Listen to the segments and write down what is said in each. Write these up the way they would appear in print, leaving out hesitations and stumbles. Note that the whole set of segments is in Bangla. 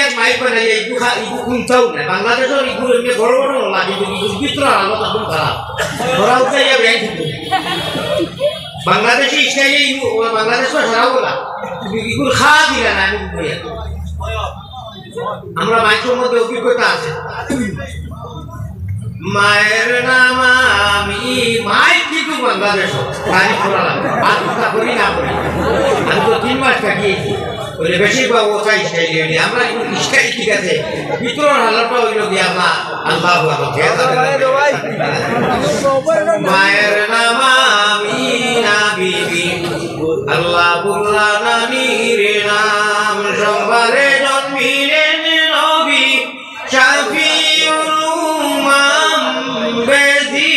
এক মাইক বানাই ইগু কুনতাও না বাংলাদেশের ইগু এমনি বড় বড় লাগে ইগু ভিতর আলো তখন খারাপ ধরা উঠে ইয়া ব্যাংক বাংলাদেশি স্টাইলে ইগু বাংলাদেশে সারা বলা ইগু খা দিলা না আমরা মাইকের মধ্যে অভিজ্ঞতা আছে মায়ের নাম আমি মাইক কিন্তু বাংলাদেশ গাড়ি করা লাগে আর কথা করি না করি আমি তো 3 মাস থাকিয়েছি বলে বেশিরভাগ ওটা স্টাইল আমরা স্টাইল ঠিক আছে ভিতর হালটা হইল কি আমরা আল্লাহ মায়ের নাম আমি না বিবি আল্লাহ বুল্লা নানির নাম সোমবারে জন্মিলেন নবী শাফিউল উম্মাম বেদি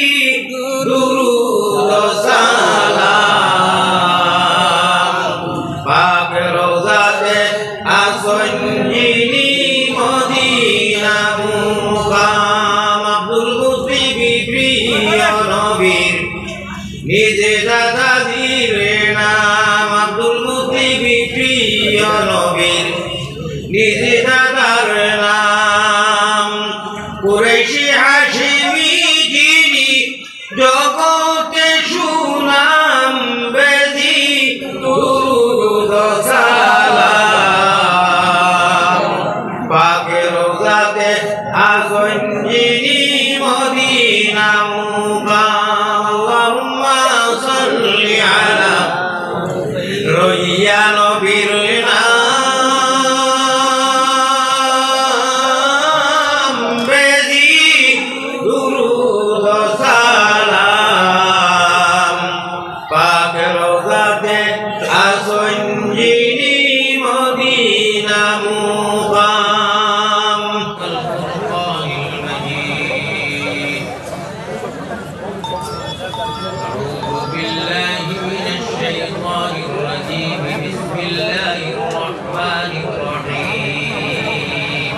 দুরুদ সালাম পাক রওজাতে আসঞ্জিনি মদিনা মুকাম আব্দুল মুত্তালিব প্রিয় নবীর নিজে দাদাজির নাম আব্দুল মুত্তালিব প্রিয় নবীর নিজে দাদার নাম কুরাইশি হাশিমি যিনি জগতে সুনাম বেদি দুরুদ সালাম পাক রওজাতে আসঞ্জিনি মদিনা মুকাম আল্লাহুম্মা সাল্লি আলা রইয়া নবীর নাম বেদি দুরুদ সালাম পাক রওজাতে আসঞ্জিনি মদিনা মুকাম আল্লাহুল মাজিদ আউযু বিল্লাহি মিনাশ শাইতানির রাজীম বিসমিল্লাহির রাহমানির রহিম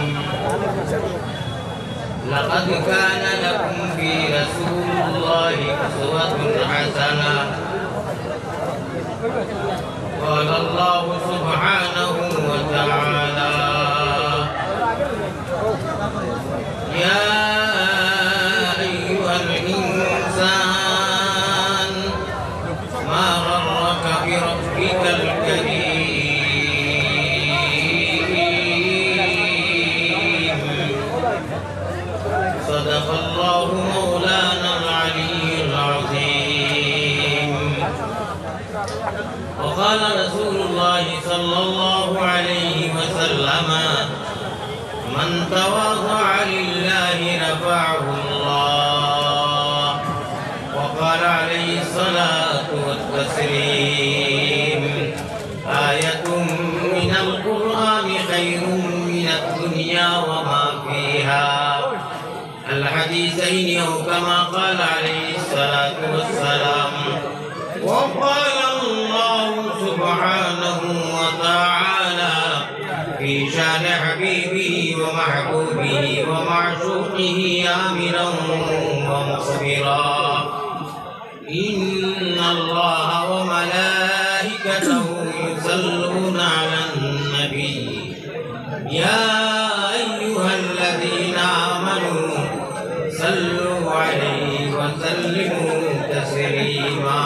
লাকাদ কানা লাকুম ফি রাসূলিল্লাহি উসওয়াতুন হাসানাহ قال الله سبحانه وتعالى يا أيها الإنسان ما غرك بربك الكريم صدق الله مولانا العلي العظيم وقال رسول الله صلى الله عليه وسلم من تواضع لله رفعه الله وقال عليه الصلاة والتسليم آية من القرآن خير من الدنيا وما فيها الحديثين أو كما قال عليه الصلاة والسلام وقال الله سبحانه وتعالى في شان حبيبه ومحبوبه ومعشوقه آمنا ومخبرا إن الله وملائكته يصلون على النبي يا أيها الذين آمنوا صلوا عليه وسلموا تسليما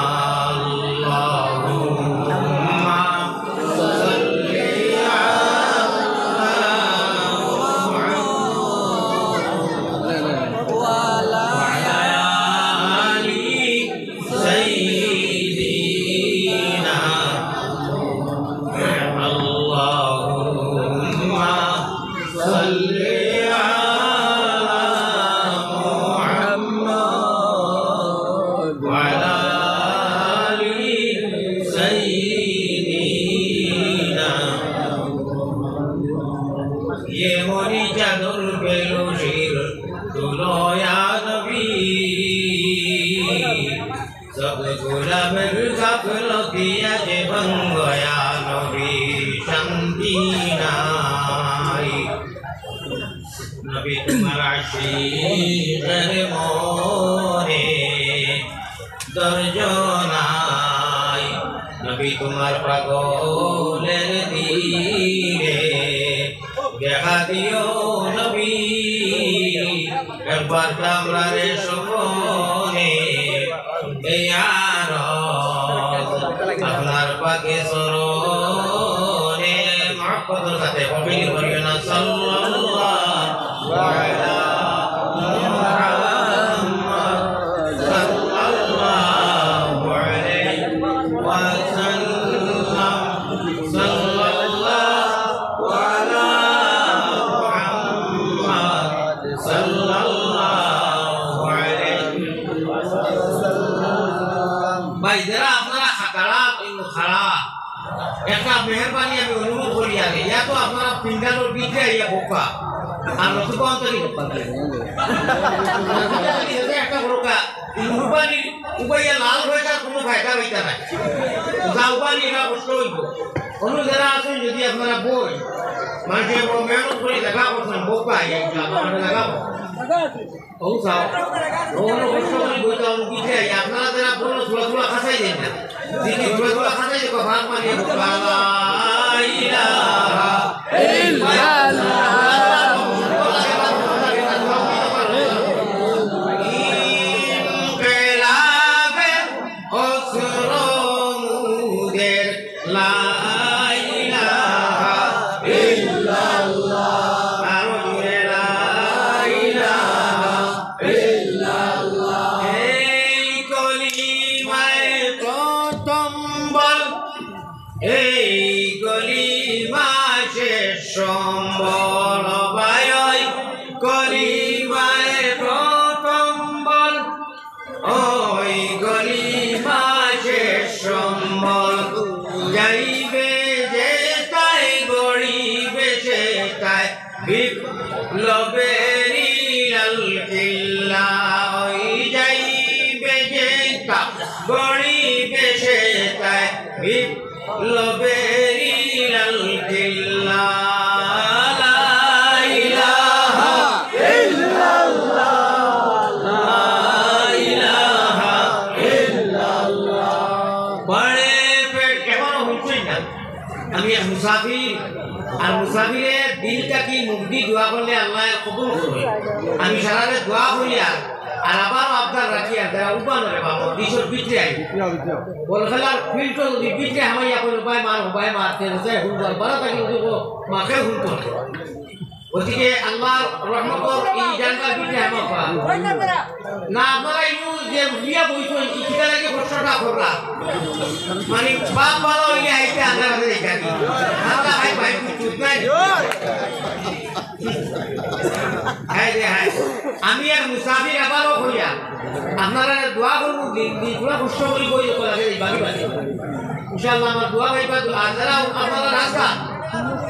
দেখা দিও নবী একবার কামরারে সপনে আপনার পাকে সরণে মহব্বতের সাথে কবিল করিও না সাল্লাল্লাহু আলা মুহাম্মদ সাল্লাল্লাহু আলাইহি ওয়াসাল্লাম সাল্লাল্লাহু আলা মুহাম্মদ সাল্লাল্লাহু আলাইহি ওয়াসাল্লাম। ভাই যারা আপনারা খাতারা খাড়া একটা মেহরবানি আমি অনুরোধ করি আগে ইয়া তো আপনারা পিন্ডালোর বিদ্যা ইয়া বোকা আর নতুবা অন্তরি বোকা একটা বোকা উপানি উপাইয়া লাল হয়ে তার কোনো ফায়দা হইতা নাই যা উপানি এটা কষ্ট হইব অন্য যারা আছেন যদি আপনারা বই মানুষে বড় মেহনত করে দেখা করছেন বোকা আপনারা দেখাবো ও চাও অন্য কষ্ট করে বইটা অনুবিদ্যা আপনারা যারা বড় থোড়া থোড়া খাসাই দেন না দিদি থোড়া থোড়া খাসাই দেখো ভাগ মানিয়ে বোকা লা ইলাহা ইল্লাল্লাহ সম্বল বায়য় কলিমায় প্রতম্বল ওই গলিমাশে সম্বল যাইবে যে তাই গড়িবে সে তাই বিপ্লবেরি আলকিল্লা ওই যাইবে যে তা গড়িবে সে তাই বিপ্লবেরি আলকিল্লা মুসাফির আর মুসাফিরের দিলটা কি মুক্তি দোয়া করলে আল্লাহ কবুল করবে আমি সারারে দোয়া করি আর আবার আবদার রাখি আর যারা উপানরে বাবা দিশর পিঠে আই বল খেলার ফিল্টো যদি পিঠে হামাইয়া করে উপায় মারতে যায় হুলবার বারা থাকি মাকে হুল করে ওদিকে আল্লাহর রহমতের এই জানটা পিঠে হামা না আপনারা ইনু যে বিয়া বইছো ইকিটা লাগে কষ্টটা করলা মানে বাপ ভালো হইলে আইতে আমরা কাছে দেখাই আমরা ভাই ভাই চুপ নাই আমি আর মুসাফির আবারও হইয়া আপনারা দোয়া করবো পুরা কষ্ট করি বই লাগে বাড়ি বাড়ি ইনশাআল্লাহ আমার দোয়া ভাইবা আর যারা আপনারা রাস্তা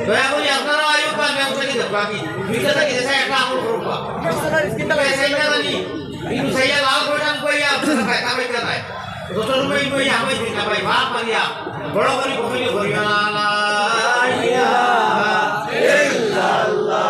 দয়া করি আপনারা আয়ুব বা ব্যবসায়ী দেখো আমি দুইটা থেকে দেখা একটা আমল করবো পয়সাইটা জানি কিন্তু সাইয়া লাল প্রদান কইয়া আপনারা টাকা পাইতে নাই যত রুপাই কই আমি দিন না ভাই ভাত পানিয়া বড় করে কইলে করিয়া না লা ইলাহা ইল্লাল্লাহ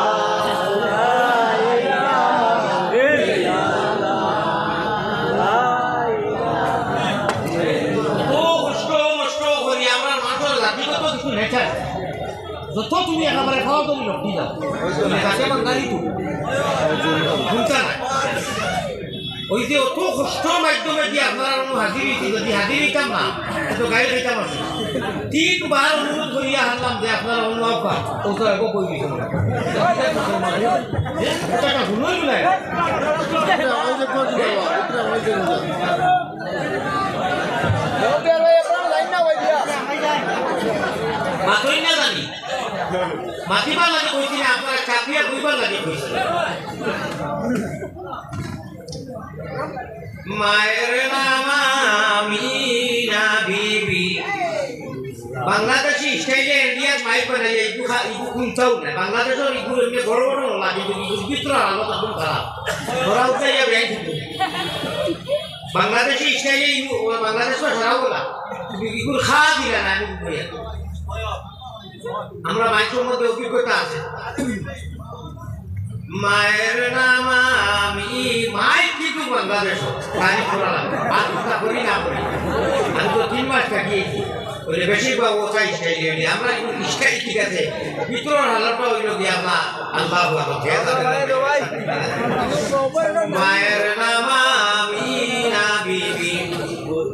যত তুমি একেবারে খাওয়া তুমি লোক দিয়ে যাও তাকে আমার গাড়ি তো ভুলতা না ওই যে অত কষ্টর মাধ্যমে দিয়ে আপনারা হাজিরি যদি হাজিরি দিতাম না তো গাড়ি দিতাম আছে 3 বার অনুরোধ করিয়া হারলাম যে আপনারা অন্য আব্বা ও তো একো কই দিছে টাকা ভুলই নাই মাতই না জানি মাতিবার লাগে কইছি না আপনারা চাকরিয়া কইবার লাগে কইছি মায়ের নাম আমিনা বিবি বাংলাদেশি স্টাইলে ইন্ডিয়ার মাইক বানাই ইগু কুনতাও না বাংলাদেশের ইগু এমনি বড় বড় লাগে ইগু ভিতর আলো তখন খারাপ ধরা উঠে যাবে বাংলাদেশি স্টাইলে ইগু বাংলাদেশের সারা বলা ইগু খা দিলা না আমি কইয়া আমরা মাইকের মধ্যে অভিজ্ঞতা আছে মায়ের নাম আমি মাইক কিন্তু বাংলাদেশ গাড়ি খোলা লাগে আর কথা করি না করি আমি তো 3 মাস থাকিয়েছি বলে বেশিরভাগ ও চাই স্টাইল রেডি আমরা কিন্তু স্টাইল ঠিক আছে ভিতরের হালাতটা হইল কি আমরা আল্লাহ মায়ের নাম আমিনা বিবি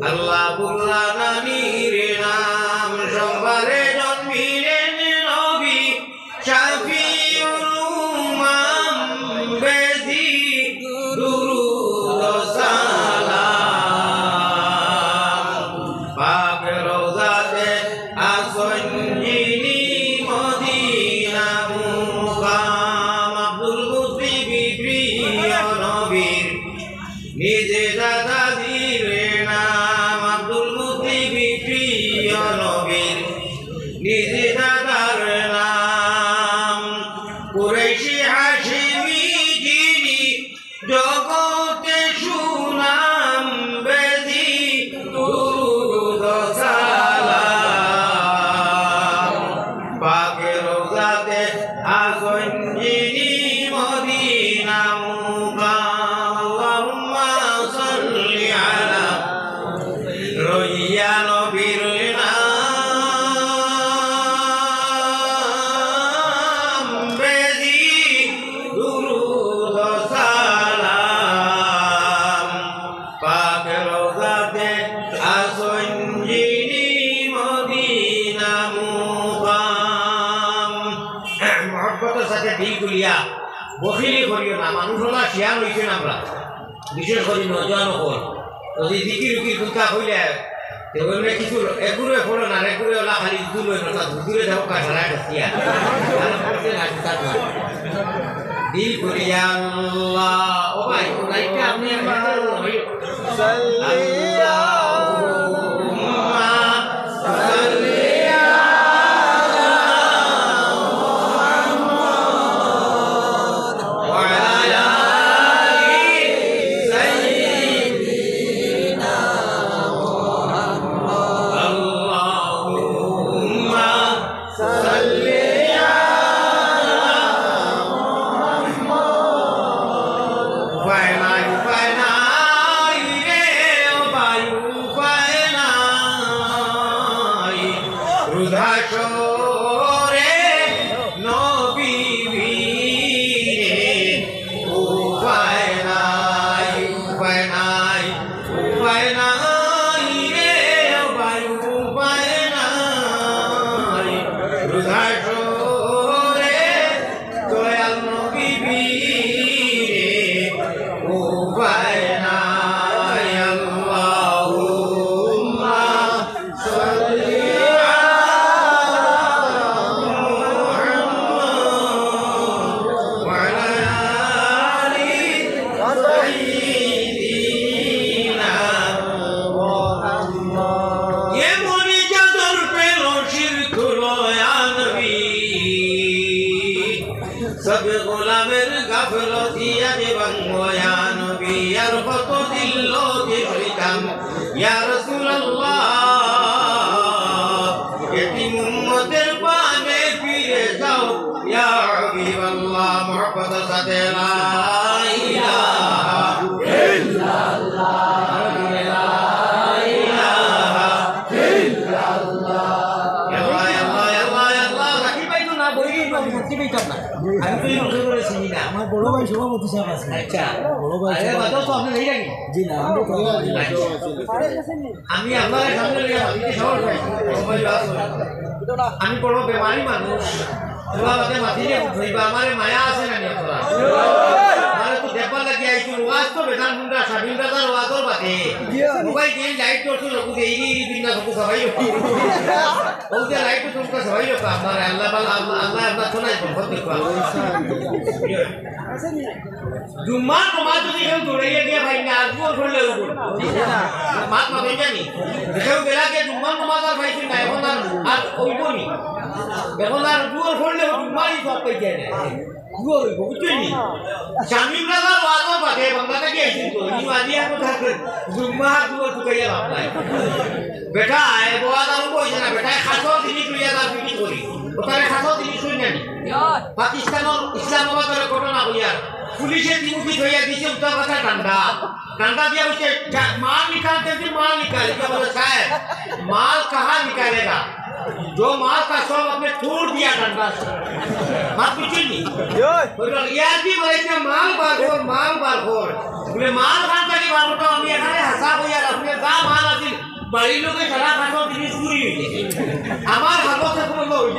আল্লাহ বুল্লা নানির নাম সোমবারে জন্মিলেন নবী শাফিউল উম্মাম বেদি দুরুদ সালাম পাক রওজাতে আসঞ্জিনি মদিনা মুকাম আব্দুল মুত্তালিব প্রিয় নবীর নিজে দাদাজির নাম আব্দুল মুত্তালিব প্রিয় নবীর নিজে দাদার নাম কুরাইশি হাশিমি যিনি জগতে সুনাম বেদি দুরুদ সালাম পাক রওজাতে আসঞ্জিনি মদিনা মুকাম আল্লাহুম্মা সাল্লি আলা রইয়া নবীর নাম বেদি দুরুদ সালাম পাক রওজাতে আসঞ্জিনি মদিনা মুকাম মহব্বতের সাথে দিল গুলিয়া বখিলি করিও না মানুষ হলা শিয়াল হইছেন আমরা বিশেষ করে নজওয়ান হল যদি দিকি রুকি কুতা হইলে তেমনি কিছু এগুলো হলো না এগুলো হলা খালি দুলো না দুলে যাও কাছাড়া গেছিয়া দিল করিয়া আল্লাহ ও ভাই ওইটা আপনি আল্লাহুম্মা সাল্লি सब गुलामेर गाफलती आगे बंगो या नबी यार फतो दिल्लो के बलिकाम या रसूल अल्लाह यतीम उम्मतेर पाने फिरे जाओ या हबीब अल्लाह मोहब्बत साथे ला इलाहा इल्लल्लाह ला इलाहा इल्लल्लाह আমার বড় ভাই সভাপতি সাহেব আছে। আচ্ছা বড় ভাই তো আপনি নেই নাকি? জি না আমি আপনার সামনে আমি বড় বেমারি মানুষ তোমাদের মাতিলে ধরিবা আমার মায়া আছে না আপনারা আমার তো দেখবার লাগি আইছো ওয়াজ তো বেদান মুন্ডা স্বাধীনতার ওয়াজর বাদে মোবাইল দিয়ে লাইট করছো লোক এই বিনা সব সবাই ওই লাইট তো তোমরা সবাই লোক আমার আল্লাহ আল্লাহ আপনার শোনাই বহুত দেখবা জুম্মা তোমার যদি কেউ দৌড়াইয়া গিয়ে ভাই না আজও করলে মাত মাতে জানি কেউ বেলাকে জুম্মা তোমার ভাই না এখন আর ওইবনি এখন আর দুয়ার করলে জুম্মারই সব পেয়ে যায় না দুয়ার হইব বুঝছেন স্বামী ব্রাদার ওয়াজও বাদে বাংলাটা কি আইছেন তো এই ওয়াজিয়া কথা জুম্মা দুয়ার ফুকাইয়া লাভ নাই বেটা এ ওয়াজ আর কইছে না বেটা খাসো তিনি তুইয়া তার ফিকি করি ওটারে খাসো তিনি শুন জানি পাকিস্তানের ইসলামাবাদের ঘটনা হইয়ার পুলিশে তিমুখী ধইয়া দিছে উত্তর কথা ডান্ডা ডান্ডা দিয়া বলছে माल निकालते थे माल निकाले क्या बोले साहब माल कहाँ निकालेगा जो माल का सब अपने तोड़ दिया डंडा से बात पूछी नहीं बोले यार भी बोले कि माल बारखोर बोले माल खाता की बात बताओ हम ये खाने हंसा को यार अपने गाँव माल आती बड़ी लोग के चला खाते जिनिस पूरी हुई हमारे हाथों से पूर्ण हुई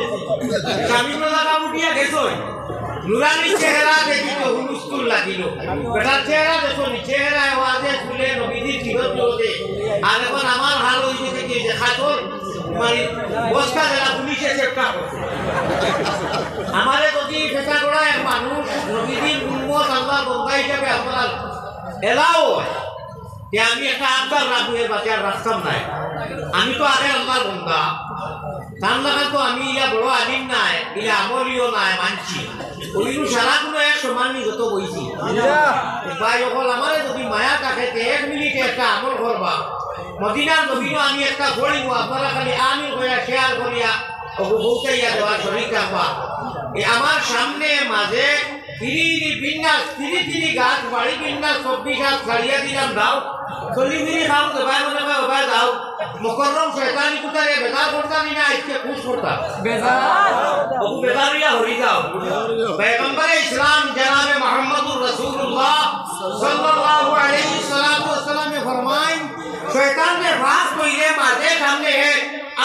शामी में लगा उठिया कैसे নুরানি চেহারা দেখি তো হুলুস্তুল লাগিল বেটার চেহারা দেখো নি চেহারা আওয়াজে শুনে নবীজি ফিরত চলতে আর এখন আমার হাল হইছে কি যে খাতর মানে বস্তা জেলা পুলিশে চেষ্টা করছে আমারে যদি ফেটা করা এক মানুষ নবীজির উম্মত আল্লাহ বন্ধা হিসেবে আপনারা এলাও যে আমি একটা আবদার রাখবো এর বাচ্চা রাখতাম নাই আমি তো আগে আল্লাহর বন্ধা তার লাগা তো আমি ইয়া বড় আলিম নাই ইয়া আমলিও নাই মানছি ওইরু সারা কোনো এক সমান যত বইছি ভাই অকল আমারে যদি মায়া থাকে এক মিনিটে একটা আমল করবা মদিনার নবীও আমি একটা করিব আপনারা খালি আমি কইয়া শেয়ার করিয়া বহুতাইয়া দেওয়া শরীর রাখবা আমার সামনে মাঝে তিরি গাছ বাড়ি বিন্যাস 24 গাছ ছাড়িয়া দিলাম দাও চলি মিনি খাও ভাই মনে ভাই দাও মুকররম শয়তানি কুতারে বেজার করতাম না আজকে খুশ করতাম বেজারিয়া হরি যাও পয়গম্বর ইসলাম জনাবে মুহাম্মদুর রাসূলুল্লাহ সাল্লাল্লাহু আলাইহি ওয়াসাল্লাম ফরমায়েন শয়তান ने रास কইলে মাঝে সামনে হে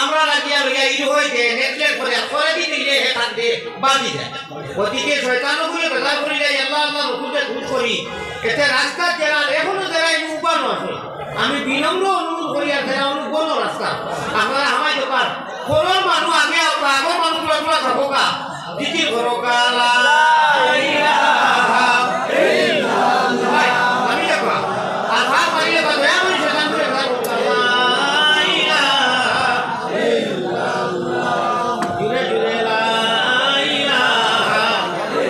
আমরা লাগিয়া লইয়া ইল হই দে নেটলে করে দিলে হে কান্দে বাঁধি যায় ওদিকে শয়তানও বলে বেজার করি যায় আল্লাহ আল্লাহ রসুলকে খুশ করি এতে রাস্তা জেলা এখনো জেলায় উপানো আছে আমি বিনম্র অনুরোধ করি আর জেলা অনু কোন রাস্তা আপনারা আমায় দোকান কোন মানুষ আগে আগর মানুষগুলো তোলা থাকো কা দিদি করো কা লা ইলাহা ইল্লাল্লাহ আমি দেখো আধা পাইলে বা দয়া করে শয়তান করে বেজার করতে লা ইলাহা ইল্লাল্লাহ জুরে জুরে লা ইলাহা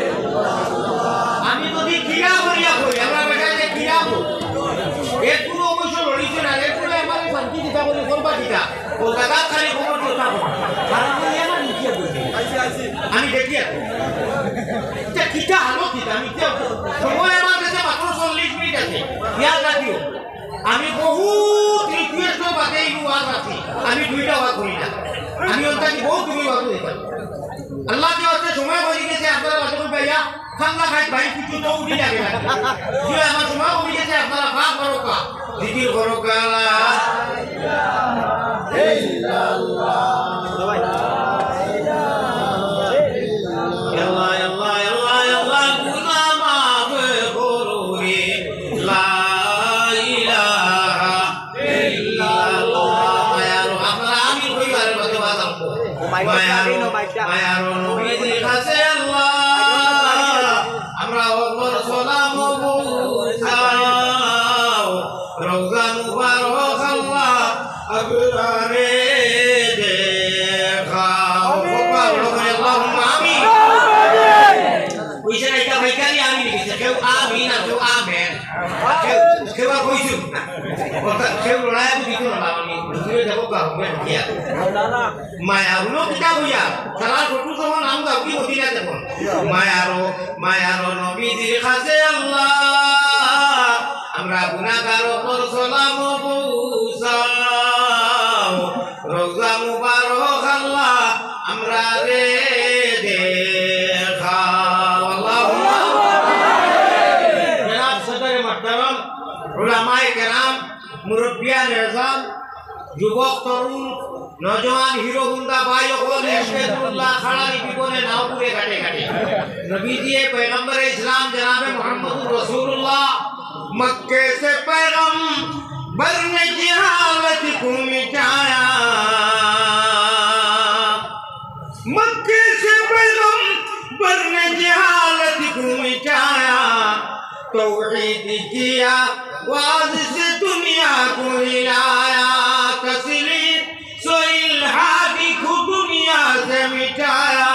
ইল্লাল্লাহ আমি যদি কিরা করিয়া কই আমরা বেটাতে কিরা কই একটু অবশ্য লড়িছে না একটু আমার শান্তি দিতা বলে করবা দিতা কলকাতা খালি খবর করতা কারণ আমার নিচে বসে আমি দেখি এটা কিটা হালো কিটা আমি সময় আমার কাছে মাত্র 40 মিনিট আছে ইয়াদ রাখিও আমি বহুত রিকোয়েস্ট বাদে ওয়াজ রাখি আমি দুইটা ওয়াজ করি না আমি ওটাকে বহুত তুমি ওয়াজ দিতাম আল্লাহ কে ওতে সময় বলি গেছে আপনারা ওয়াজ করবে ভাইয়া খান্না খাই ভাই কিছু তো উঠি যাবে না যে আমার সময় বলি গেছে আপনারা ভাগ করো কা জিকির করো কা লা ইলাহা ইল্লাল্লাহ মায়ার নবীর কাছে আল্লাহ আমরা ওপর সালাম বুঝাও রওজা মুবারক আল্লাহ আবরারে দেখাও আল্লাহুম্মা আমিন কইছে এটা ভাইকারি আমি লিখেছে কেউ আমিন আর কেউ আমেন কেউ কইছো কেউ রায় দিতো না আমি ঘুরে যাব কারণে কি আছে মায়ারও কিতা হইয়া সারা ফটো যখন আমরা কি হইলা দেখুন মায়ারও নবীজির কাছে আল্লাহ আমরা গুনাহগার ওপর সালাম পৌঁছাও রওজা মুবারক আল্লাহ আমরা রে দেখাও আল্লাহুম্মা জনাব সদর মুহতারাম উলামায়ে কেরাম মুরব্বিয়ান নিজাম যুবক তরুণ নজওয়ান হিরো হুন্ডা ভাই ওকল ইশরাতুল্লাহ খাড়ানি বিপনে নাওপুরে ঘাটে ঘাটে নবীজি पैगंबर इस्लाम जनाब मुहम्मदुर रसूलुल्लाह मक्के से पैगंबर ने जिहालत को मिटाया मक्के से पैगंबर ने जिहालत को मिटाया तौहीद किया वाज से दुनिया को हिलाया तस्लीम सो इल्हादी को दुनिया से मिटाया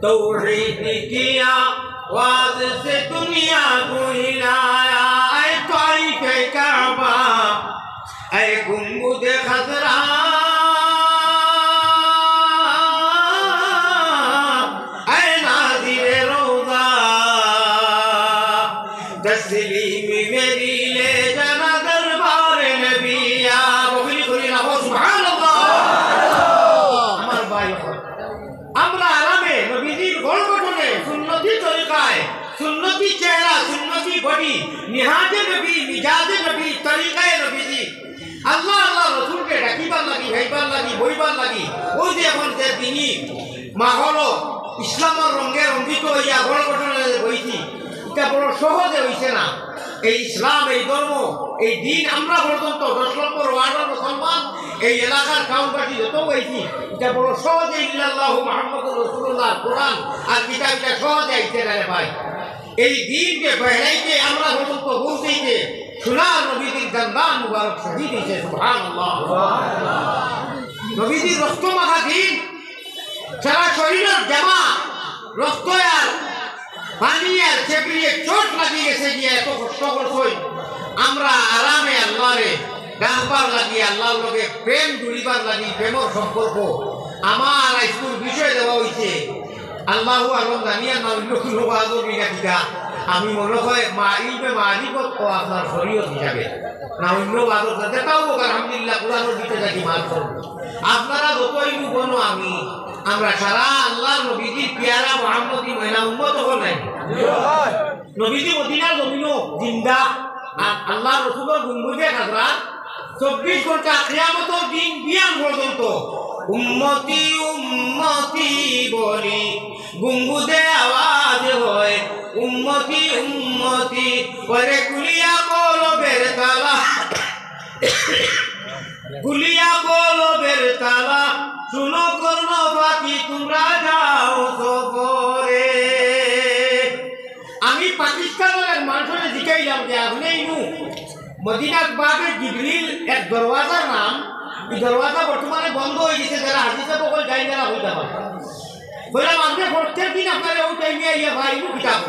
तौहीद किया वाज से दुनिया को हिलाया ऐ तारीख काबा ऐ गुंबद खजरा ऐ नाज़िर रोज़ा সুন্নতি চেহারা সুন্নতি বডি নিহাজে নবী মিজাজে নবী তরিকায়ে নবীজি আল্লাহ আল্লাহ রসুলকে ডাকিবার লাগি ভাইবার লাগি বইবার লাগি ওই যে এখন যে তিনি মাহল ইসলামের রঙে রঞ্জিত হইয়া বড় ঘটনা বইছি এটা বড় সহজে হইছে না এই ইসলাম এই ধর্ম এই দিন আমরা পর্যন্ত 10 লক্ষ ওয়ার্ডের মুসলমান এই এলাকার কাউন্টারি যত হইছি এটা বড় সহজে ইল্লাল্লাহু মুহাম্মাদুর রাসূলুল্লাহ কোরআন আর কিতাবটা সহজে আইতে লাগে ভাই এই দিনকে বেড়াইতে আমরা পর্যন্ত পৌঁছাইতে সোনার নবীজির দান মুবারক শহীদ হয়েছে সুবহানাল্লাহ নবীজির রক্ত মাখা দিন সারা শরীরের জামা রক্ত আর পানি আর চেপড়িয়ে চোট লাগিয়ে গেছে গিয়ে এত কষ্ট করছই আমরা আরামে আল্লাহরে ডাকবার লাগি আল্লাহর লগে প্রেম জুড়িবার লাগি প্রেমর সম্পর্ক আমার আইসকুল বিষয় দেওয়া হয়েছে আল্লাহু আলম জানিয়া না অন্য কোনো বাদর বিনা আমি মনে হয় ইলমে মারিফত ও আপনার শরীয়ত হিসাবে না অন্য বাদর সাথে তাও আলহামদুলিল্লাহ কোরআনের দিকে থাকি মার করব আপনারা যতই বনো আমরা সারা আল্লাহ নবীজির পিয়ারা মুহাম্মদী মহিলা উম্মত হল নাই নবীজি মদিনার জমিনও জিন্দা আর আল্লাহ রসুলের গুম্বুজে হাজরা 24 ঘন্টা কিয়ামতের দিন বিয়াম পর্যন্ত উম্মতি উম্মতি বলি গুম্বুজে আওয়াজ হয় উম্মতি উম্মতি পরে কুলিয়া কলবের তালা কুলিয়া কলবের তালা শুনো কর্ণ বাকি তোমরা যাও সফরে আমি পাকিস্তানের মানুষের জিজ্ঞাইলাম যে আপনি ইনু মদিনার বাগে জিবরিল এক দরওয়াজার নাম এই দরওয়াজা বর্তমানে বন্ধ হয়ে গেছে যারা হাদিসে বকল যাই যারা হইতে পারে বললাম আপনি প্রত্যেক দিন আপনারা ওই টাইমে ইয়ে ভাই কিতাব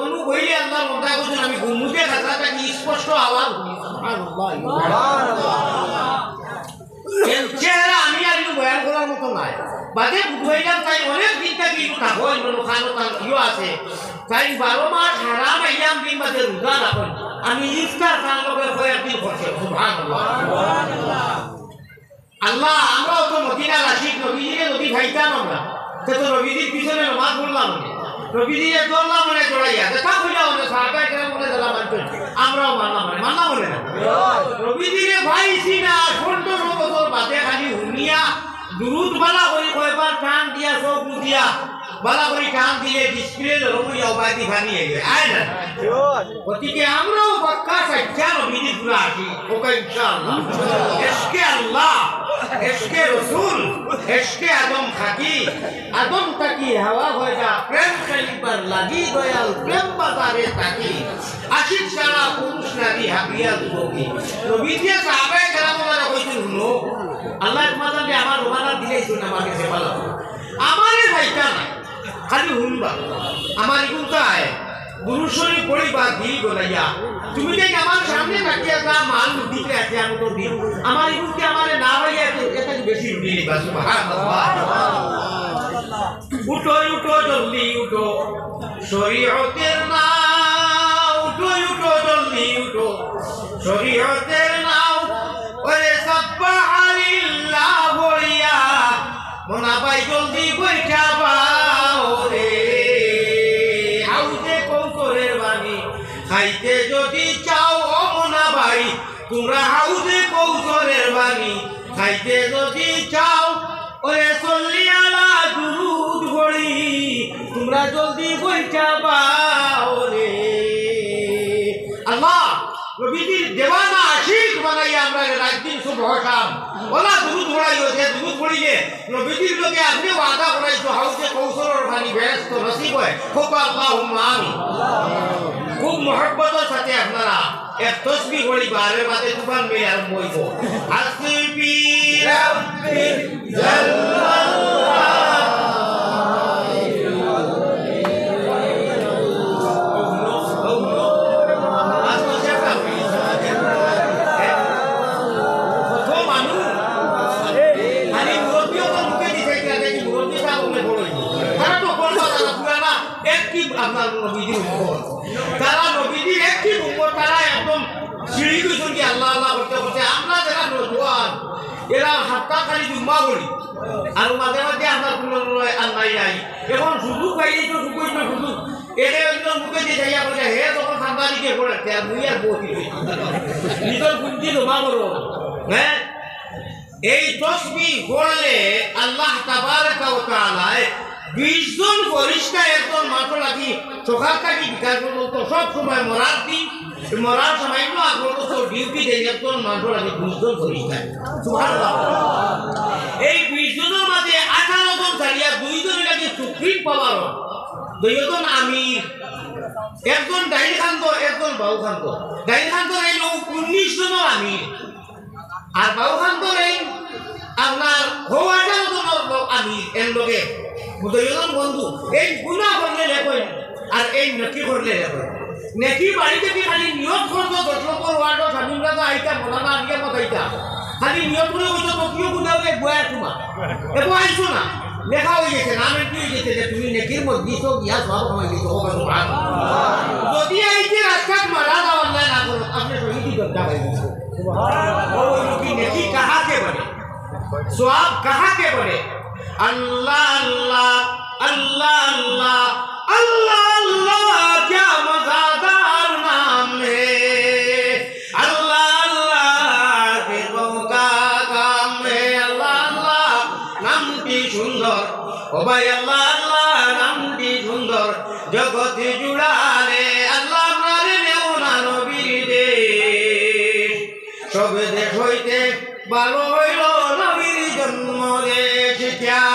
অনু বইলে আল্লাহর মধ্যে বলছেন আমি গুমুতে কথাটাকে স্পষ্ট আওয়াজ চেহারা আমি আর বয়ান করার মতো নাই বাদে বুঝাইলাম তাই অনেক দিন থেকে একটু থাকো খানো ইয়ে আছে তাই 12 মাস হারাম আইয়াম দিন বাদে রোজা রাখুন আমি ইফতার খান লোকের কয়েকদিন করছে সুবহানাল্লাহ আল্লাহ আমরাও তো মদিনার আশিক নবীজিকে যদি ভাইতাম আমরা সে তো নবীজির পিছনে নামাজ পড়লাম নবীজিকে দৌড়লাম মনে জড়াইয়া দেখা হইলাম মনে সাহাবায়ে কেরাম মনে যারা মানতেন আমরাও মানলাম মনে না নবীজিকে ভাইছি না 15 বছর বাদে খালি হুনিয়া দুরুদ বালা করে কয়বার টান দিয়া সব দিয়া বালা করে টান দিয়ে ডিসপ্লে রুমিয়া বাদি ভানিয়ে গেছে আয় না গতিকে আমরাও পাক্কা সচ্চা নবীজি পুরা আছি ওকে ইনশাআল্লাহ ইশকে আল্লাহ ইশকে রাসূল ইশকে আদম খাকি আদম তাকি হাওয়া হয়ে যা প্রেম কালিবার লাগি দয়াল প্রেম বাজারে তাকি আশিক সারা পুরুষ নারী হাবিয়া দুবকি নবীজি সাহাবায়ে কেরামরা কইছেন হুনো আল্লাহ তোমাদের আমার রোমানা দিলেই না আমাকে সে ভালো আমারে ভাইটা না খালি হুনবা আমার ইগুনটায় গুরু শরীফ পড়িবা দিল গলাইয়া তুমি যে আমার সামনে তাকিয়ে যা মান দিতে আছে আমি তো দিন আমার ইগুনকে আমারে না হইয়া এটা বেশি রুটি নিবা সুবহানাল্লাহ উঠো উঠো জলদি উঠো শরীয়তের নাও উঠো উঠো জলদি উঠো শরীয়তের নাও ওরে সাবহানাল্লাহ বলিয়া মোনা ভাই জলদি বইটা পাও রে হাউজে কৌশলের বাণী খাইতে যদি চাও ও মোনা ভাই তোমরা হাউজে কৌশলের বাণী খাইতে যদি চাও ওরে সল্লিয়ালা দুরুদ পড়ি তোমরা জলদি বইটা পাও রে আল্লাহ নবীজির দেওয়ানা আশিক বানাইয়া আমরা রাত দিন সব হঠাম ওলা দুরুদ পড়াইও যে দুরুদ পড়িলে নবীজির লোকে আপনি ওয়াদা করাইছো হাউজে কৌশলের বাণী ব্যস্ত নসিব হয় হোক আল্লাহুম্মা আমিন খুব মহব্বতের সাথে আপনারা এক তসবিহ পড়ি বারের বাদে তুফান মেয়ে আরম্ভ হইব হাসবি রাব্বি জাল্লাল্লাহ আপনার নবীজির উম্মত তারা নবীজির একটি উম্মত তারা একদম সিঁড়ি দুজনকে আল্লাহ আল্লাহ করতে করতে আমরা যারা নজওয়ান এরা হাতটা খালি জুম্মা করি আর মাঝে মাঝে আপনার কোনো আল্লাহ নাই এখন সুযোগ পাইলে তো সুযোগ একে একজন মুখে দিয়ে যাইয়া বলে হে তখন সাংবাদিকে পড়ে আর মুই আর বহি নিজের বুদ্ধি জমা করো হ্যাঁ এই তসবিহ পড়লে আল্লাহ তাবারকা ওয়া তাআলা 20 জন ফেরেশতা একজন মাত্র লাগি সকাল থেকে বিকাশ পর্যন্ত সব সময় মরার দিন মরার সময় তো আগত ডিউটি দেন একজন মাত্র লাগি 20 জন ফেরেশতা সুবহানাল্লাহ এই 20 জনের মাঝে 18 জন ছাড়িয়া 2 জন লাগি সুপ্রিম পাওয়ার দুইজন আমির একজন ডাইনি খান্ত একজন বাউ খান্ত ডাইনি খান্ত এই 19 জনের আমির আর বাউ খান্ত এই আপনার হওয়াটার জন্য আমি এর লোকে দুইজন বন্ধু এই গুনাহ করলে লেখেন আর এই নেকি করলে লেখেন নেকি বাড়িতে কি খালি নিয়ত করতো 10 লক্ষ ওয়ার্ড স্বাধীনতা আইতা মলানা আগে মতাইতা খালি নিয়ত করে হইতো তো কিও গুনাহ রে বয়া তোমার এ বয়াইছো না লেখা হয়ে গেছে নাম কি হয়ে গেছে যে তুমি নেকির মধ্যে তো গিয়া সব কমাই দিছো সুবহানাল্লাহ যদি আইতে রাস্তাত মারা দাও আল্লাহ না করো আপনি শহীদি দরজা পাইছো সুবহানাল্লাহ ওই কি নেকি কাহাকে বলে সওয়াব কাহাকে বলে अल्लाह अल्लाह अल्लाह अल्लाह अल्लाह अल्लाह क्या मज़ेदार नाम है अल्लाह अल्लाह के का काम है अल्लाह अल्लाह नामटी सुंदर ओ भाई अल्लाह अल्लाह नामटी सुंदर जगत जुड़ाले अल्लाह मारे नेওনা নবীর দেশ সব দেশ হইতে ভালো হইল নবীর জন্ম দেশ क्या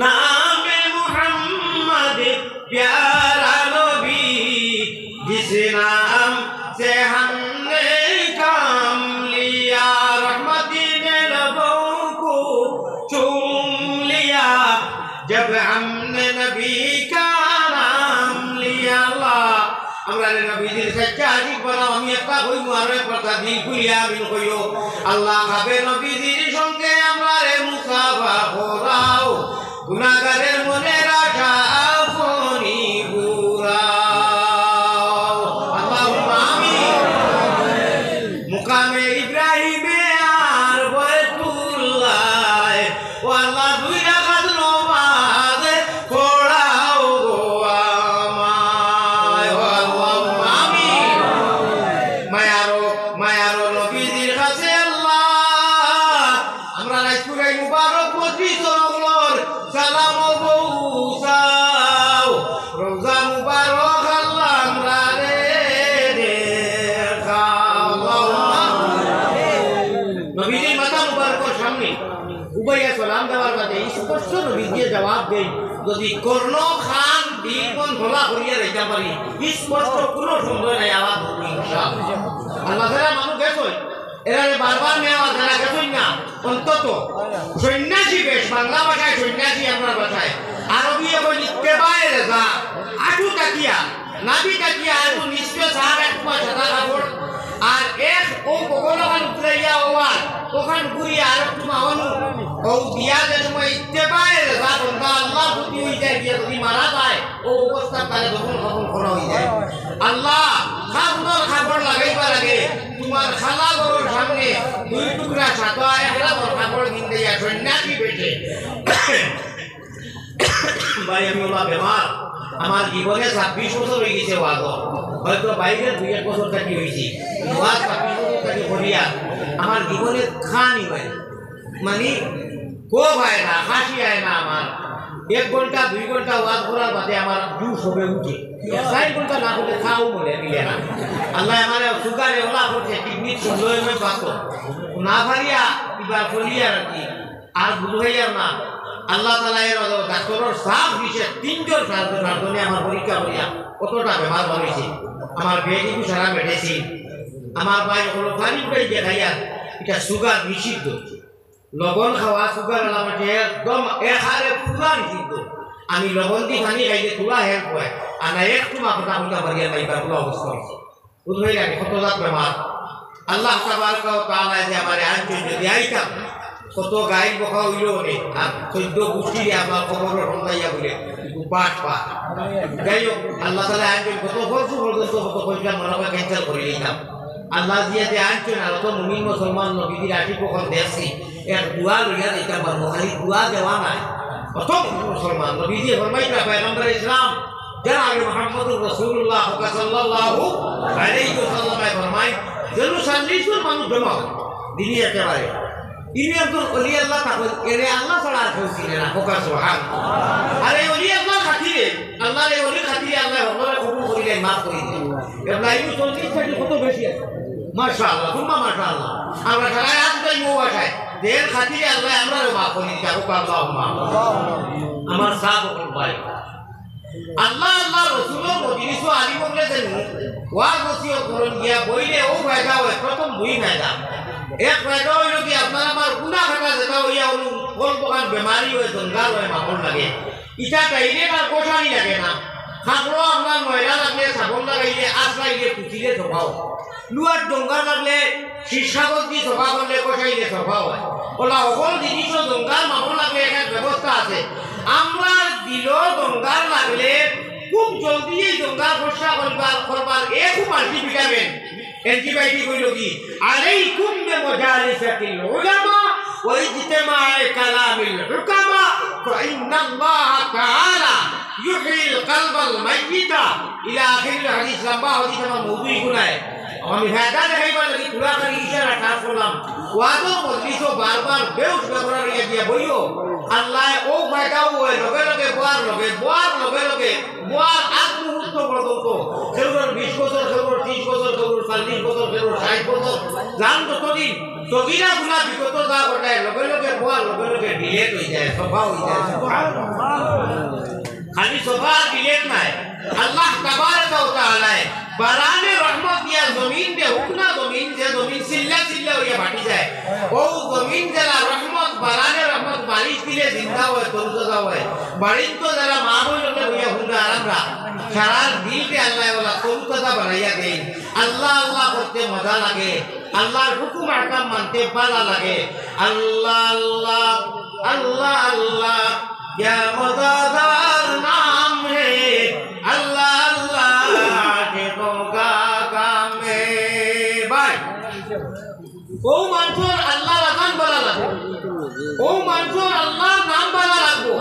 नाम मुहम्मद प्यारा नबी जिस नाम से हमने काम लिया रहमती ने लबों को चूम लिया जब हमने नबी का नाम लिया अल्लाह আমরা নবীদের সচ্চা আশিক বানাও আমি একটা কইবো আর একটা দিন খুলিয়া আমি কইও আল্লাহ হবে নবীদের সঙ্গে আমরা মুসাফা করাও গুনাহগারের মনের আশা আপনি বুড়াও আল্লাহুম্মা আমিন মুকামে ইব্রাহিমে আর বাইতুল্লাহ ও আল্লাহ দুই রাকাত নামাজ পড়াও গো আমায় আল্লাহুম্মা আমিন মায়ারো নবীদের কাছে আল্লাহ আমরা রাইসুরাই মুবারক মজলিসর সালাম বউসাও রোজা মুবারক আল্লাহ আমরা রে দেখাও নবীজির মাথা মুবারকের সামনে উবাইয়া সালাম দেওয়ার বাদে স্পষ্ট নবীজি জবাব দেন যদি কর্ণ খান দিন ধলা করিয়া রাইতে পারি স্পষ্ট কোনো সন্দেহ নাই আওয়াজ হবে ইনশাআল্লাহ আল্লাহ তাআলা মানুষ দেখো এরা বারবার নেওয়া যারা গেছেন না অন্তত সন্ন্যাসী বেশ বাংলা ভাষায় সন্ন্যাসী আমরা ভাষায় আরবি এখন ইত্তেবায়ে রেজা আটু তাকিয়া নাবি তাকিয়া আটু নিশ্চয় সার এক মাস সাদা কাপড় আর এক ও কখনো উতরাইয়া ওয়ার ওখান ঘুরিয়া আর একটু মাওয়ানু ও বিয়া যে সময় ইত্তেবায়ে রেজা বন্ধা আল্লাহ প্রতি হয়ে যায় বিয়া যদি মারা যায় ও অবস্থা তাহলে তখন কখন করা হয়ে যায় আল্লাহ খাবর খাবর লাগাইবা লাগে তোমার খালা গরুর সামনে দুই টুকরা ছাতা একটা খাবর কিনতে যায় সন্ন্যাসী বেটে ভাই আমি ওলা বেমার আমার জীবনে 26 বছর হয়ে গেছে ওয়াজ হয়তো বাইরে 2-1 বছর থাকি হয়েছি ওয়াজ 26 বছর থাকি করিয়া আমার জীবনে খানি হয় মানে কো হয় না হাসি হয় না আমার 1 ঘন্টা 2 ঘন্টা ওয়াজ করার বাদে আমার জুস হবে উঠে 4 ঘন্টা না হলে খাও বলে মিলে না আল্লাহ আমার সুগারে ওলা করছে কিডনি সুন্দর হয়ে পাতো না ভারিয়া এবার ফলিয়া রাখি আর বুঝাইয়া না আল্লাহ তাআলা এর ডাক্তারের সাফ দিছে 3 জন সার্জনে আমার পরীক্ষা করিয়া কতটা বেমার হয়েছে আমার বেডিকু সারা মেডিসিন আমার ভাই হলো পানি পাই দেখাইয়া এটা সুগার নিষিদ্ধ লবণ খাওয়া সুগার আমাকে একদম এখারে পুরা নিষিদ্ধ আমি লবণ দি পানি খাইলে পুরা হেল্প হয় আর না একটু মাথা মুটা মারিয়া পাইবার কোনো অবস্থা হয়েছে বুঝলেই লাগে কত জাত বেমার আল্লাহ তাবারকা ওয়া তাআলা যে আমার আনছেন যদি আইতাম কত গাই বকা হইল নে আর 14 গোষ্ঠী আমার খবর রন্দাইয়া বলে পাঠ পা যাই হোক আল্লাহ তাআলা আনছেন কত বছর পর্যন্ত কত পয়সা মনোবা ক্যান্সেল করে দিতাম আল্লাহ দিয়ে যে আনছেন আর তো মুমিন মুসলমান নবীদের আশি কখন দেখছি এক দোয়া লইয়া দিতাম পারবো খালি দোয়া দেওয়া নাই কত মুসলমান নবীজি ফরমাইতা পয়গম্বর ইসলাম जनाब मुहम्मदुर रसूलुल्लाह सल्लल्लाहु अलैहि वसल्लम फरमाए जरूर 40 জন মানুষ জমা দিনী একেবারে ইনি একজন ওলি আল্লাহ তাকল এরে আল্লাহ ছাড়া আর কেউ চিনে না হোকা সুবহানাল্লাহ আরে ওলি আল্লাহ খাতিরে আল্লাহর এই ওলি খাতিরে আল্লাহ ওরে কবুল করিলেন মাফ করিলেন ইব্রাহিম 40 থেকে কত বেশি আছে মাশাআল্লাহ সুম্মা মাশাআল্লাহ আমরা সারা রাত তাই মোবাইল দেন খাতিরে আল্লাহ আমরাও মাফ করিলেন হোকা আল্লাহুম্মা আমার সাহাব ভাই আল্লাহ আল্লাহ রসুলের মজলিস ও আলী বলে দেন ওয়াজ নসিহত করন গিয়া বইলে ও ফায়দা হয় প্রথম দুই ফায়দা এক ফায়দা হইল কি আপনার আমার গুনাহ খাটা যেটা হইয়া হল কোন প্রকার বেমারি হয় জঞ্জাল হয় মামল লাগে ইটা টাইলে আর কোঠানি লাগে না খাবলো আপনার ময়লা লাগলে সাবন লাগাইলে আশ লাগাইলে পুচিলে ধোকাও লুয়ার জঙ্গা লাগলে শীর্ষাগত দিয়ে ধোকা করলে কোঠাইলে ধোকা হয় ওলা সকল জিনিসও জঙ্গাল মামল লাগলে একটা ব্যবস্থা আছে আমরা দিল জঙ্গাল লাগলে খুব জলদি এই জঙ্গাল ফসা করবার এক মাল্টিভিটামিন অ্যান্টিবায়োটিক হইল কি আলাইকুম বিমাজালিসাতিল উলামা ওয়া ইজতিমা'i কালামিল হুকামা ফাইন্নাল্লাহ তাআলা ইউহিল কলবাল মাইয়িতা ইলা আখির হাদিস লম্বা হাদিস আমার মওদুই গুনায় আমি ফায়দা দেখাইবার লাগি পুরা করে ইশারা কাজ করলাম ওয়াজও মজলিসও বারবার বেউস ব্যবহার দিয়া বইও আল্লাহ ও ফায়দাও হয় লগে লগে বোয়ার লগে বোয়ার আগ মুহূর্ত পর্যন্ত সেগুলোর 20 বছর সেগুলোর 30 বছর সেগুলোর 40 বছর সেগুলোর 60 বছর জান ততদিন তগিরা গুণা বিগত যা ঘটায় লগে লগে বোয়ার লগে লগে ডিলেট হয়ে যায় সফা হয়ে যায় খালি সফা ডিলেট নাই আল্লাহ তাবারক ওয়া তাআলা বারানে রহমত দিয়া জমিন দে হুকনা জমিন যে জমিন সিল্লা সিল্লা হইয়া ফাটি যায় ও জমিন যারা রহমত বারানে রহমত বারিশ দিলে জিন্দা হয় তরুতাজা হয় বারিশ তো যারা মা বইলকে হইয়া হুন্ডা আরামরা সারা দিলকে আল্লাহ ওলা তরুতাজা বানাইয়া দেন আল্লাহ আল্লাহ করতে মজা লাগে আল্লাহর হুকুম আহকাম মানতে ভালো লাগে আল্লাহ আল্লাহ আল্লাহ আল্লাহ क्या मज़ादार नाम है अल्लाह अल्लाह के होगा काम है भाई ओ मंसूर अल्लाह रकान बला लागो ओ मंसूर अल्लाह नाम बला लागो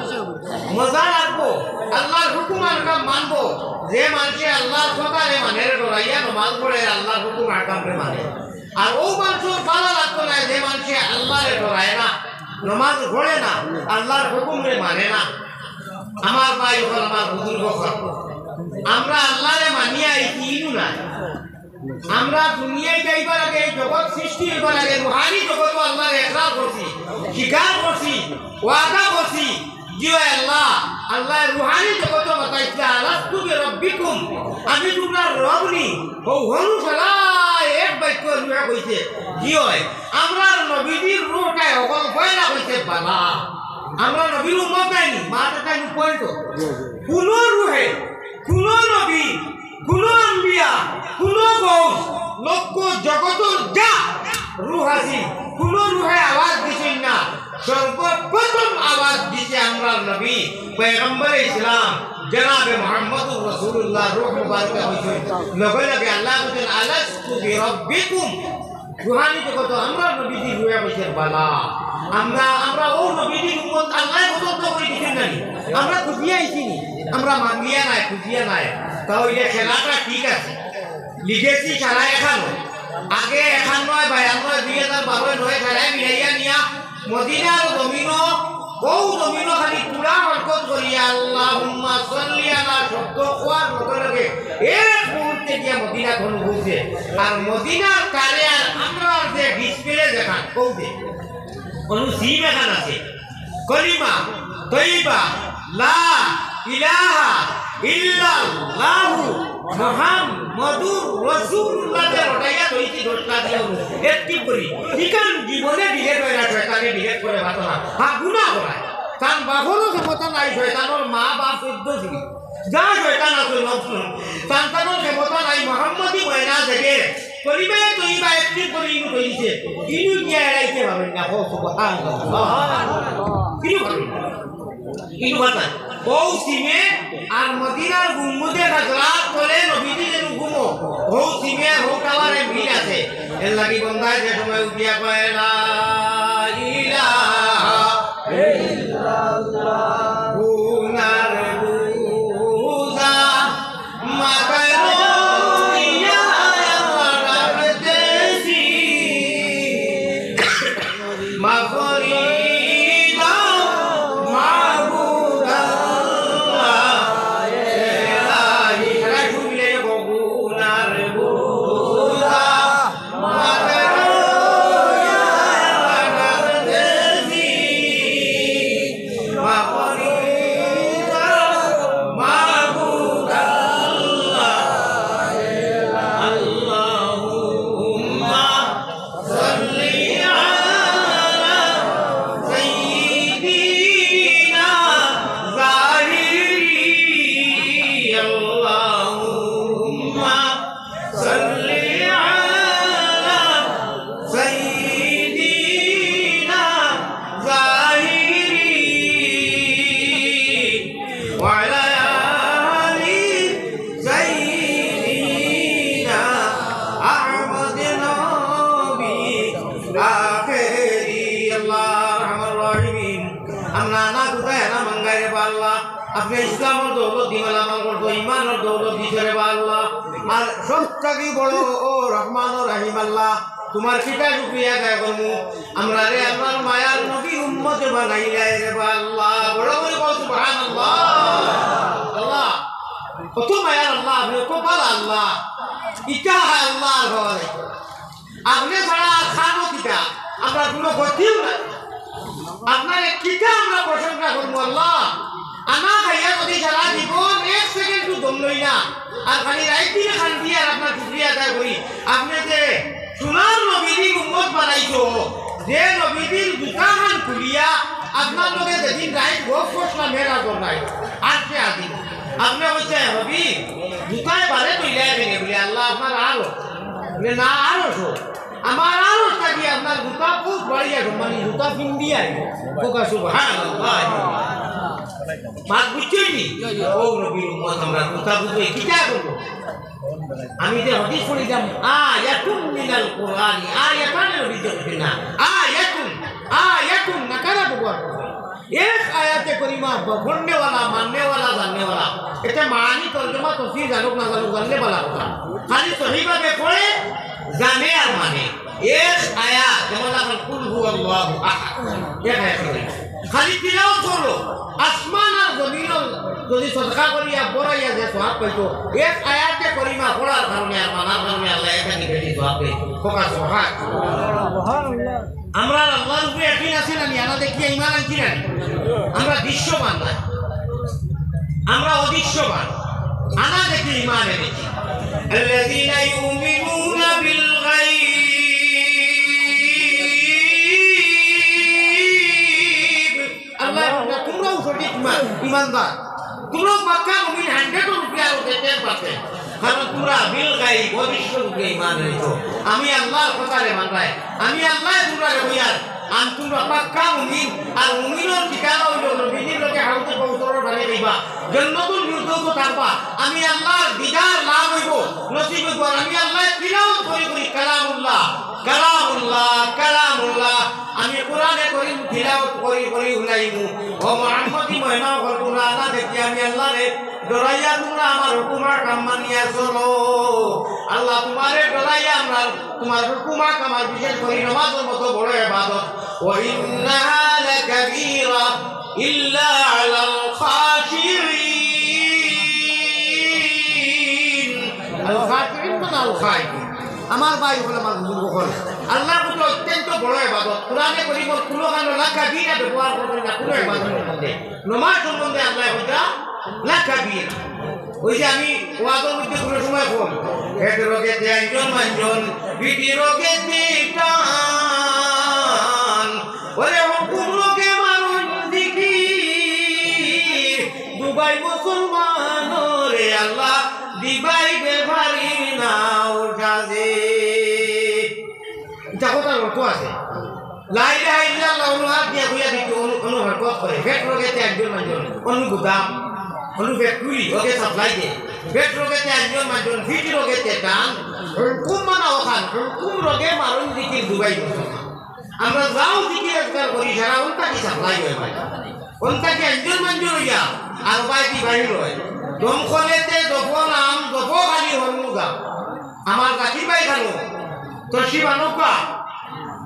मजा लागो अल्लाहर हुकुम आकाम मानबो जे मानছে আল্লাহর সকালে মানে রইয়া নামাজ পড়ে আল্লাহর হুকুম আকাম রে মানে আর ও মানুষ ভালো লাগতো না যে মানুষে আল্লাহরে ডরায় না নামাজ পড়ে না আল্লাহর হুকুম রে মানে না আমার ভাই হল আমার বুজুর্গ হল আমরা আল্লাহরে মানিয়া ইনু না আমরা দুনিয়ায় যাইবার আগে জগৎ সৃষ্টি হইবার আগে রুহানি জগৎ আল্লাহর ইকরার করছি স্বীকার করছি ওয়াদা করছি যে আল্লাহ আল্লাহ রুহানি জগৎ বাতাইছে আলাস্তু বিরাব্বিকুম আমি তোমার রব নি ও হনু সালাই এক বাক্য রুহা কইছে কি হয় আমরা নবীর রূহটাই অকল পয়লা কইছে বাবা আমরা নবীর উম্মত নাই মাটা তাই পয়েন্ট কোন রুহে কোন নবী কোন আম্বিয়া কোন গৌস লক্ষ জগতের যা রূহ আছে কোন রুহে আওয়াজ দিছেন না সর্বপ্রথম আওয়াজ দিছে আমরা নবী পয়গম্বর ইসলাম জনাব মুহাম্মদুর রাসূলুল্লাহ রূহ মুবারক হইছে লগে লগে আল্লাহ বলেন আলাস্তু বিরাব্বিকুম রুহানি জগৎ আমরা নবীজি রুহে কইছে বালা আমরা ও নবীজি উম্মত আল্লাহ পছন্দ করে দিছেন না আমরা খুঁজিয়া আইছি আমরা মাঙ্গিয়া নাই খুঁজিয়া নাই তাও এই খেলাটা ঠিক আছে লিখেছি সারা এখানো আগে এখান নয় 2012 নয় সারাই মিলাইয়া নিয়া মদিনার জমিনও ও জমিনও খালি পুরা বরকত করিয়া আল্লাহুম্মা সাল্লি আলা শব্দ কোয়ার লগে লগে এক মুহূর্তে গিয়া মদিনা ঘন হইছে আর মদিনার কারে আর আমরা যে ডিসপ্লে দেখান কৌতে অনু সিম এখান আছে কলিমা তৈবা লা ইলাহা ইল্লাল্লাহু মুহাম্মাদুর রাসূলুল্লাহ রটাইয়া কইছি দশটা দিও একটি করি ঠিকান জীবনে ডিলেট হয় না শয়তানে ডিলেট করে ভাত না হ্যাঁ গুনাহ করে কারণ বাবরও ক্ষমতা নাই শয়তানের মা বাপ 14 ছিল যা শয়তান আছে নফস সন্তানের ক্ষমতা নাই মুহাম্মাদি ময়না থেকে কলিমা তৈবা একটি করি ইনু কইছে ইনু কি এরাইতে পারবেন না ও সুবহানাল্লাহ ইনু পারবেন ইনু বাতা ও সিমে আর মদিনার গুম্বুদে হাজরাত করে নবীজি যেন ঘুমো ও সিমে ও টাওয়ারে মিল আছে এর লাগি বন্দায় যে সময় উঠিয়া কয় লা ইলাহা ইল্লাল্লাহ গুনার বুঝা وعلى آل سيدنا أحمد نبي آخري الله الرحمن الرحيم আমরা না কোথায় না মঙ্গাইরে বা আল্লাহ আপনি ইসলামের দৌলত দিবেন আমার তো ইমানের দৌলত দিতে রে বা আল্লাহ আর সবথেকে বড় ও রহমান ও রহিম আল্লাহ তোমার কিতা শুকরিয়া আদায় করবো আমরা রে আমার মায়ার নবী উম্মতে বানাইলাই রে বা আল্লাহ বড় করে বল সুবহানাল্লাহ আল্লাহ কত মায়ার আল্লাহ আপনি কত ভালো আল্লাহ ইটা আল্লাহর ঘর আপনি ছাড়া খানো কিটা আমরা কোনো গতিও না আপনার কিটা আমরা প্রশংসা করবো আল্লাহ আমার ভাইয়া যদি সারা জীবন এক সেকেন্ড দম লই না আর খালি রাইট দিয়ে খান দিয়ে আর আপনার শুকরিয়া আদায় করি আপনি যে সোনার নবীর উম্মত বানাইছো যে নবীর দুটাখান খুলিয়া আপনার লগে যেদিন রাইট গপ করছিলাম মেরা নাই আর সে আদিন আপনি বলছে নবী দুটায় পারে তৈরি ভেঙে বলে আল্লাহ আপনার আরো না আরো আমার আরো থাকি আপনার দুটা খুব বাড়িয়া মানে দুটা পিন্ডিয়া ফোকাস মাত বুঝছই ও নবীর উম্মত আমরা দুটা বুঝবে কিটা করবো আমি যে হাদিস পড়িলাম আয়াতুন মিনাল কুরআনি আয়াতান নবী দেখবেন না আয়াতুন নাকারা ব্যবহার এক আয়াতে করিমা পড়নে वाला मानने वाला जानने वाला এটা মানি তরজমা তফসির জানুক না জানুক জানলে वाला কথা খালি সহিভাবে পড়ে জানে আর মানে এক আয়াত যেমন আমরা কুল হুয়াল্লাহু আহাদ এক আয়াত খালি তিলাওয়াত করো আসমান আর জমিন যদি সদকা করিয়া বড়াইয়া যে সওয়াব পাইতো এক আয়াতে করিমা পড়ার কারণে আর মানার কারণে আল্লাহ এখানে বেশি সওয়াব দেয় ফোকাস সুবহানাল্লাহ আমরা আল্লাহর উপরে ইয়াকিন আছে না না দেখিয়ে ঈমান আনছি না আমরা দৃশ্যমান না আমরা অদৃশ্যমান আনা দেখি ঈমান এনেছি আল্লাযীনা ইউমিনুনা বিল গায়ব আল্লাহ তোমরাও সঠিক ঈমানদার তোমরা পাক্কা মুমিন 100 রুপিয়া দিতে পারবে কারণ তোমরা বিল গায়ব অদৃশ্য রূপে ঈমান এনেছো আমি আল্লাহর কথারে মানবাই আমি আল্লাহ তোমরা হইয়ার আন তোমরা পাক্কা মুমিন আর মুমিনের ঠিকানা হইল নবীর লোকে হাউতে পৌঁছানোর বানিয়ে দিবা জান্নাতুল ফিরদাউস থাকবা আমি আল্লাহর দিদার লাভ হইব নসিব হইব আমি আল্লাহ তিলাওয়াত করি কালামুল্লাহ আমি কোরআনে করিম তিলাওয়াত করি উলাইমু ও মুহাম্মদি মহিমা করতুনা না দেখি আমি আল্লাহরে ডরাইয়া তোমরা আমার হুকুমার কাম মানিয়া চলো আল্লাহ তোমারে ডরাইয়া আমরা তোমার হুকুমার কাম বিশেষ করে নামাজের মতো বড় ইবাদত ওয়া ইন্নাহা লাকাবীরা ইল্লা আলাল খাশিরিন আল খাশিরিন মানে আল খায়িন আমার ভাই হল আমার বুজুর্গ হল আল্লাহ বলে অত্যন্ত বড় ইবাদত কোরআনে করিম কুলো গান লাকাবীরা ব্যবহার করেন না কুলো ইবাদতের মধ্যে নামাজ সম্বন্ধে আল্লাহ বলতা লাকাবীর ওই যে আমি ওয়াজের মধ্যে কোনো সময় বল হেড রোগে একজন মানুষজন বিটি রোগে টান ওরে হুকুম রোগে মানুষ দিকি দুবাই মুসলমান রে আল্লাহ দিবাই বেভারি নাও সাজে এটা কথার অর্থ আছে লা ইলাহা ইল্লাল্লাহ অনুহার দিয়া কইয়া দিতে অনুহার করে হেড রোগে একজন মানুষজন অনুগুদাম ফ্যাক্টরি ওকে সাপ্লাই দে পেট্রোকে একজন মানুষ ফিট রোগে টান হুকুম মানা ওখান হুকুম রোগে মারুন দিকে দুবাই আমরা যাও দিকে একবার করি সারা উল্টা কি সাপ্লাই হয় ভাই উল্টা কি একজন মানুষ হইয়া আর বাইটি বাহির হয় দমখলেতে দফন আম দফ খালি হনুগা আমার গাছি বাই খানো তসি বানুকা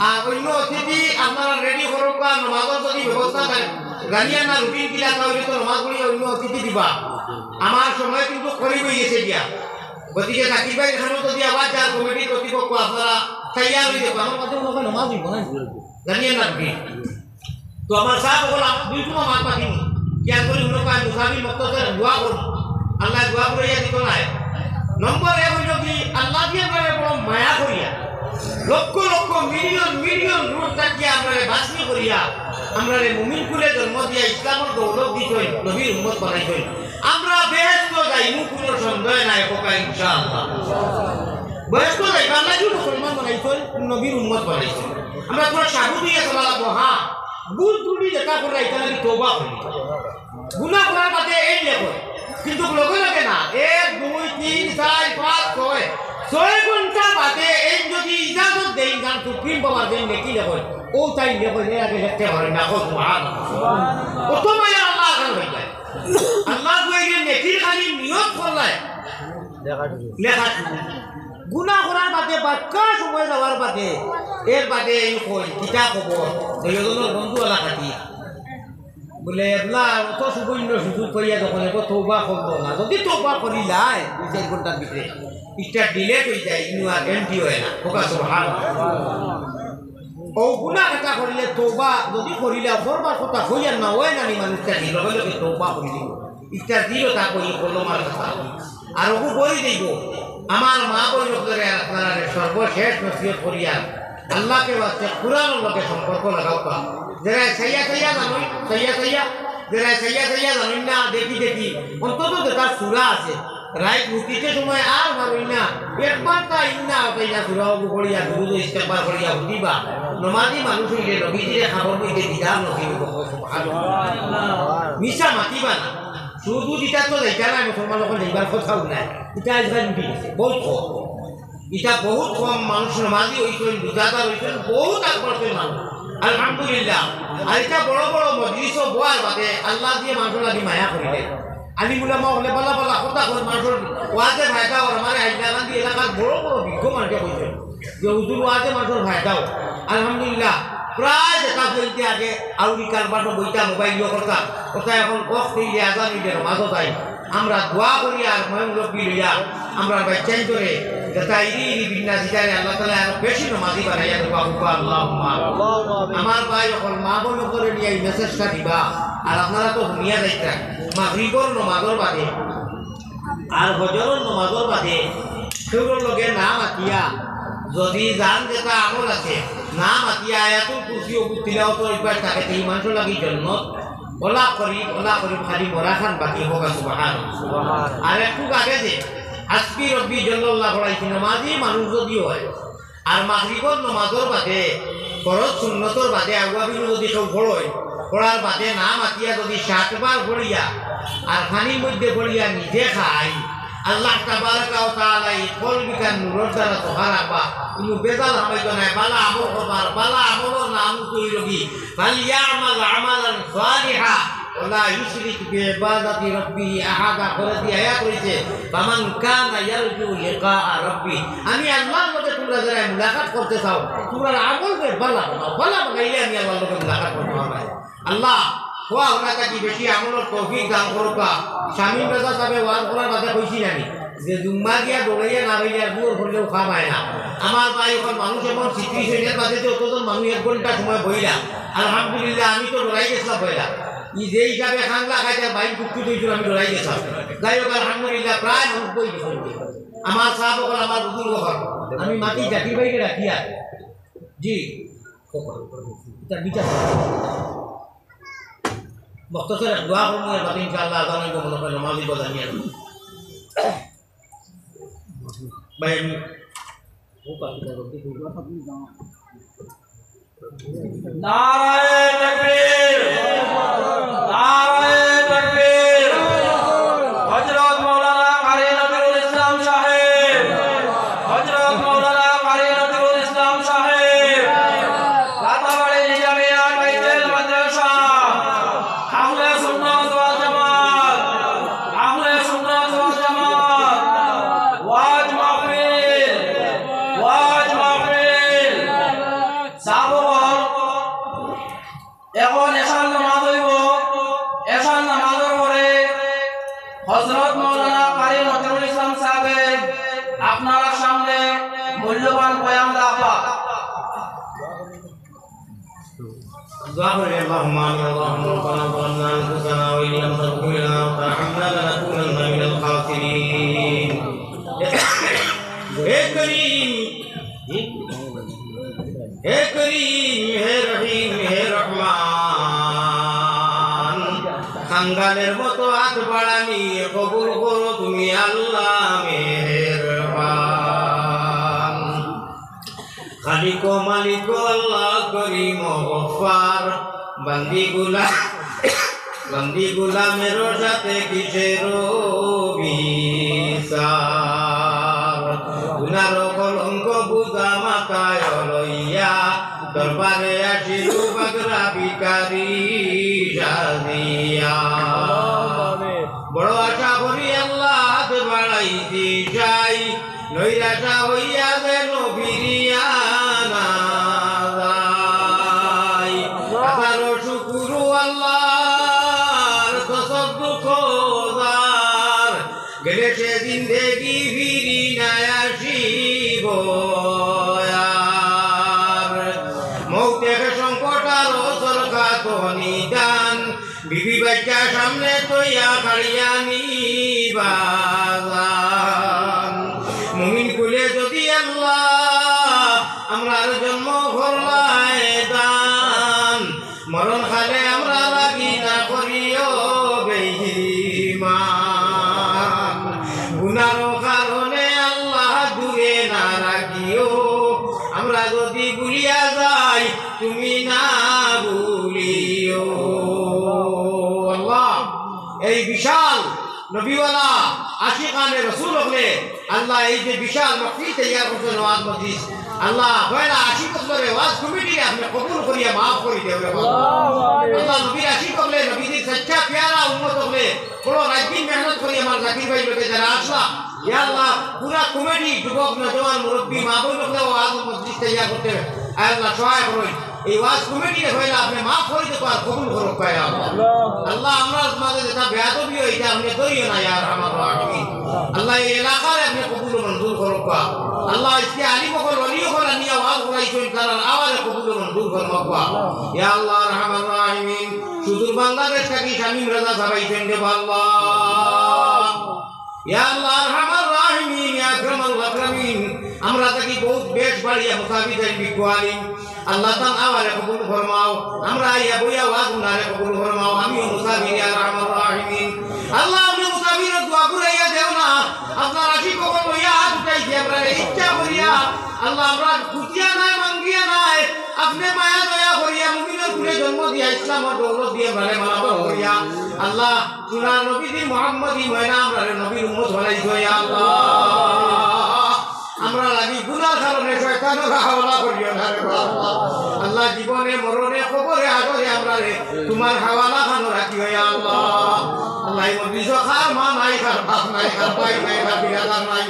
আর অন্য অতিথি আপনারা রেডি করুকা নমাজের যদি ব্যবস্থা গানিয়া না রুটিন কিলা তাহলে তো নমাজ পড়ি অন্য অতিথি দিবা আমার সময় কিন্তু করি হয়েছে দিয়া গতিকে জাকির ভাই এখানেও যদি আবার যার কমিটি কর্তৃপক্ষ আপনারা তৈয়ার হয়ে যাবো আমার কাছে মনে হয় নমাজ দিব না গানিয়া না রুটিন তো আমার সাহেব বল দুই সময় মাছ পাঠিনি কেন করি উনো কাজ মুসাফির মক্তসে দোয়া করুন আল্লাহ দোয়া করে দিত নাই নম্বর এক হইল কি আল্লাহ দিয়ে আমরা বড় মায়া করিয়া লক্ষ লক্ষ মিলিয়ন রূপ থাকিয়া আমরা বাসনি করিয়া আমরা মুমিন কুলে জন্ম দিয়া ইসলামের গৌরব দিছই নবীর উম্মত বানাইছই আমরা বেহেশত যাইমু কোনো সন্দেহ নাই কোকা ইনশাআল্লাহ বেহেশত যাইবার লাগি মুসলমান বানাইছই নবীর উম্মত বানাইছই আমরা পুরো সাধু দিয়ে চলা লাগবো হ্যাঁ ভুল ত্রুটি যেটা করে এটা লাগি তওবা করি গুনাহ করার বাদে এই লেখো কিন্তু লগে লগে না 1 2 3 4 5 6 ঘন্টা বাদে এই যদি ইজাজত দেই গান সুপ্রিম বাবার দেন নেকি লেখো ও তাই লেখো এর আগে লিখতে পারে না ও সুবহানাল্লাহ ও তো মায়া আল্লাহ গান হয়ে যায় আল্লাহ কইলেন নেকির খালি নিয়ত করলে লেখা গুনাহ করার বাদে বাক্কা সময় যাওয়ার বাদে এর বাদে এই কই কিতা খবর দুইজনের বন্ধু আলা কাটি বলে এবলা অত সুবর্ণ সুযোগ করিয়া যখন এব তৌবা করবো না যদি তৌবা করি লাই 2-4 ঘন্টার ভিতরে স্টার্ট ডিলেট হয়ে যায় ইনু আর এমটি হয় না ফোকা সুবহানাল্লাহ ও গুনাহ কথা করিলে তৌবা যদি করিলে করবার কথা হইয়া না হয় না নি মানুষটা দিল বলে তৌবা করিলি ইটা দিল তা কই কলমার কথা আর ওকে বই দেব আমার মা বই লোকদের আপনারা সর্বশেষ নসিহত করিয়া আল্লাহকে ওয়াস্তে কুরআনের লগে সম্পর্ক লাগাও পা যারা সাইয়া জানো যারা জানেন না দেখি অন্তত যেটা সূরা আছে রাইট মুক্তিতে সময় আর ভাবই না একবার তা ইন্না হইয়া সূরা পড়িয়া দুরূদ ইস্তেগফার করিয়া উঠিবা নমাজি মানুষ হইলে নবীজির খবর কইতে দিদার নসিব সুবহানাল্লাহ মিশা মাতিবা না শুধু দিতা তো যাইতা না মুসলমান লোক যাইবার কথাও নাই এটা আজকাল উঠি বহুত কম এটা বহুত কম মানুষ নমাজি হইছেন বুঝাদার হইছেন বহুত আকবরছেন মানুষ আলহামদুলিল্লাহ আর এটা বড় বড় মজলিস বোয়ার বাদে আল্লাহ দিয়ে মানুষ লাগি মায়া করিলে আলিমুলামা হলে বলা কথা কর মানুষ ওয়াজে ফায়দা ওর আমার হাইলাকান্দি এলাকার বড় বড় বিজ্ঞ মানুষে কইছেন যে হুজুর ওয়াজে মানুষের ফায়দাও আলহামদুলিল্লাহ প্রায় দেখা ফেলতে আগে আউরি কারবারও বইটা মোবাইল করতাম কোথায় এখন কষ্ট দিলে আজান দিলে মাঝও যাই আমরা দোয়া করি আর ময়ম রব্বি লইয়া আমরা বাচ্চাই করে যাতে ইরি বিন্না সিটারে আল্লাহ তাআলা আরো বেশি নামাজি বানাইয়া দেবা আল্লাহুম্মা আমার ভাই যখন মা বোন করে নিয়ে এই মেসেজটা দিবা আর আপনারা তো দুনিয়া যাইতা মাগরিবর নামাজের বাদে আর হজরের নামাজের বাদে সেগুলোর লগে না মাতিয়া যদি জান যেটা আমল আছে না মাতিয়া আয়াতুল কুরসি ও তিলাওয়াত ইবাদত থাকে এই মানুষ লাগি জান্নাত ওলা করি খালি মরাখান বাকি হোক সুবহানাল্লাহ আর একটু আগে যে আসবি রব্বি জাল্লাল্লাহু আলাইহি নামাজি মানুষ যদি হয় আর মাগরিবর নামাজের বাদে ফরজ সুন্নতর বাদে আগুয়াবি যদি কেউ পড়য় পড়ার বাদে না মাতিয়া যদি 60 বার পড়িয়া আর খানির মধ্যে পড়িয়া নিজে খাই আল্লাহ তাবারাকা ওয়া তাআলা এই কলবিকার নূরের দ্বারা তোহার রাখবা ইনু বেজাল হামাইতো না বালা আমল করবার বালা আমলের নাম কই রবি ফালিয়ামাল আমালান সালিহা ওয়ালা ইউশরিক বিইবাদাতি রাব্বিহি আহাদা করে দি আয়াত রয়েছে ফামান কানা ইয়ারজু লিকা রাব্বি আমি আল্লাহর মধ্যে তোমরা যারা মুলাকাত করতে চাও তোমরা আমলকে বালা বানাইলে আমি আল্লাহর মধ্যে মুলাকাত করতে পারবো আল্লাহ ওয়া ওনাটা কি বেশি আমলের তৌফিক দান করবা স্বামী রাজা সাহেব ওয়াজ করার বাদে কইছি জানি যে জুম্মা দিয়া দৌড়াইয়া না হইলে আর দূর হলেও খাওয়ায় না আমার ভাই এখন মানুষ এমন সিচুয়েশনের বাদে যে অতজন মানুষ 1 ঘন্টা সময় বইলা আলহামদুলিল্লাহ আমি তো দৌড়াই গেছিলাম বইলা ই যে হিসাবে খাংলা খাইতে বাইক টুকটু দিয়েছিল আমি দৌড়াই গেছিলাম যাই হোক আলহামদুলিল্লাহ প্রায় মানুষ বই গেছে আমার সাহেব হল আমার বুজুর্গ হল আমি মাটি জাতির বাইকে রাখিয়া জি এটা বিচার মক্তসর দোয়া করবো এর বাদে ইনশাআল্লাহ আজানের মনে করে নমাজি বজানিয়ে ভাই আমি ও পাখি করতে নারায়ে তাকবীর নারায়ে তাকবীর হযরত মাওলানা কারি নজরুল ইসলাম সাহেব হযরত মাওলানা কারি নজরুল ইসলাম সাহেব রাতাবাড়ি জামিয়া টাইটেল মাদ্রাসা আহলে সুন্নাত ওয়াল জামাত ওয়াজ মাহফিল সাবর এখন এসান নামাজ হইব এসান নামাজের পরে হযরত মাওলানা কারি নজরুল ইসলাম সাহেব আপনারা সামনে মূল্যবান বয়ান রাখবা دعاء اللهم اللهم ربنا ظلمنا انفسنا وان لم تغفر لنا وترحمنا لنكونن من الخاسرين हे करीम हे रहीम हे रहमान খাঙ্গালের মতো হাত বাড়ানি কবুল করো তুমি আল্লাহ মেহেরবান খালিক ও মালিক আল্লাহ করিম ও গফফার বান্দিগুলা বন্দি গোলামের সাথে কিসের বিচার গুনার কলঙ্ক বুঝা মাথায় লইয়া দরবারে আসিল বাগরা ভিখারি সাজিয়া বড় আশা করি আল্লাহ হাত বাড়াইতে চাই নৈরাশা হইয়া যেন ফিরিয়া না যায় আবারও শুকুর আল্লাহর কসব দুঃখ যার গেলে সে জিন্দেগি ফিরি না আসিব আর মৌতের সংকট আরো সরকার নিদান বিবি বাচ্চা সামনে তৈয়া কাড়িয়া নিবাজান মুমিন কুলে যদি আল্লাহ আমরার জন্ম করলাই দান মরণ খালে আমরা লাগি না করিও বেঈমান গুনার কারণে আল্লাহ দূরে না রাখিও আমরা যদি ভুলিয়া যাই তুমি না ভুলিও আল্লাহ এই বিশাল নবীওয়ালা আশিকানে রাসূল হলে আল্লাহ এই যে বিশাল মাহফিল তৈয়ার করছেন ওয়াজ মজলিস আল্লাহ পয়লা আশিক করে ওয়াজ কমিটি আপনি কবুল করিয়া maaf করে দেও রে আল্লাহ নবীর আশিক হলে নবীর সচ্চা প্যারা উম্মত হলে বড় রাজদিন মেহনত করিয়া আমার জাকির ভাই লোকে যারা আসলা ইয়া আল্লাহ পুরা কমিটি যুবক নওজওয়ান মুরব্বি মা বোন লোকে ওয়াজ মজলিস তৈয়ার করতে আল্লাহ সহায় করুন এই ওয়াজ কমিটি হইলা আপনি maaf করে দিতে পার কবুল করো পায় আল্লাহ আল্লাহ আমরা মাঝে যেটা বেয়াদবি হইতা আপনি করিও না ইয়া রহমান রাহিম আল্লাহ এই এলাকায় আপনি কবুল মঞ্জুর করো পা আল্লাহ ইসকে আলী বকর ওলি বকর নিয়া ওয়াজ করাইছেন কারণ আওয়াজে কবুল মঞ্জুর করো পা ইয়া আল্লাহ রহমান রাহিম সুদূর বাংলাদেশ থেকে শামীম রাজা সাহাইছেন দে আল্লাহ ইয়া আল্লাহ রহমান রাহিম ইয়া আকরামুল আকরামিন আমরা থাকি বহুত বেশ বাড়িয়া মুসাফির বিকওয়ালিন আল্লাহ তাআলা আওয়াজে কবুল ফরমাও আমরা ইয়া বইয়া ওয়াজ নারে কবুল ফরমাও আমিও মুসাফির ইয়া রহমান রাহিম আল্লাহ আপনি মুসাফির দোয়া করাইয়া দেও না আপনার আশিক কবুল হইয়া হাত উঠাইছি আমরা ইচ্ছা করিয়া আল্লাহ আমরা খুঁটিয়া নাই মাঙ্গিয়া নাই আপনি মায়া দয়া করিয়া মুমিনের কুলে জন্ম দিয়া ইসলামের দৌলত দিয়ে বারে মানাবা করিয়া আল্লাহ সুনার নবীজি মুহাম্মদি ময়না আমরা নবীর উম্মত বানাইছো ইয়া আল্লাহ আমরা লাগি গুনার কারণে শয়তানের হাওলা করিও না রে আল্লাহ আল্লাহ জীবনে মরণে কবরে আগরে আমরা রে তোমার হাওলা খানো রাখিও ইয়া আল্লাহ আল্লাহ মজলিস খার মা নাই খার বাপ নাই খার ভাই নাই খার বিরাদার নাই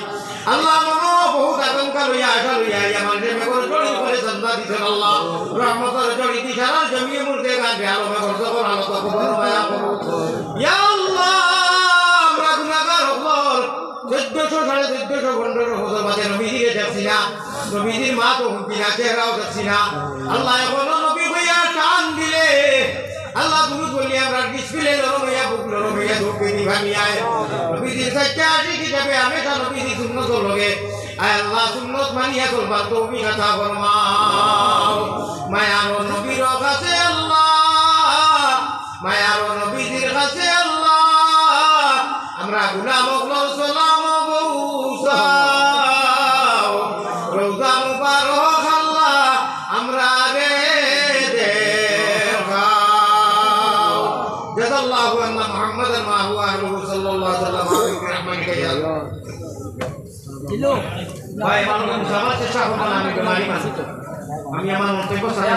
আল্লাহ মনো বহুত আকাঙ্ক্ষা লইয়া আশা লইয়া ইয়া মানে মেঘর জড়ি করে জান্নাত দিছেন আল্লাহ রহমতের জড়ি দি সারা জমিয়ে মুর্দে গান ভালো মেঘর যখন আলো তো কবর মায়া করো ইয়া আল্লাহ আমরা গুনাহগার হকর 1400 1450 বন্ডর হজর বাদে নবীজিকে দেখছি না নবীজির মা তো হুঁকি না চেহারাও দেখছি না আল্লাহ এখনো নবী হইয়া টান দিলে আল্লাহ দুরুদ বলি আমরা ডিসপ্লে লরম হইয়া বুক লরম হইয়া ধোপে দি ভানিয়ায় নবীজির সচ্চা আশিকি যাবে হামেশা নবীজি সুন্নত লগে আয় আল্লাহ সুন্নত মানিয়া চলবার তৌফিক আতা ফরমাও মায়ার নবীর কাছে আল্লাহ মায়ার নবীজির কাছে আল্লাহ আমরা গুনাহ মখলস সালাম বউসাও রওজা মুবারক আল্লাহ আমরা রে দেখাও জাযাল্লাহু আন্না মুহাম্মাদান মা হুয়া আহলুহু সাল্লাল্লাহু আলাইহি ওয়াসাল্লাম বিরহমাতিকা ইয়া আল্লাহ দিলো ভাই মানুষ সমাজ চেষ্টা করব না আমি আমার মন্তব্য সারা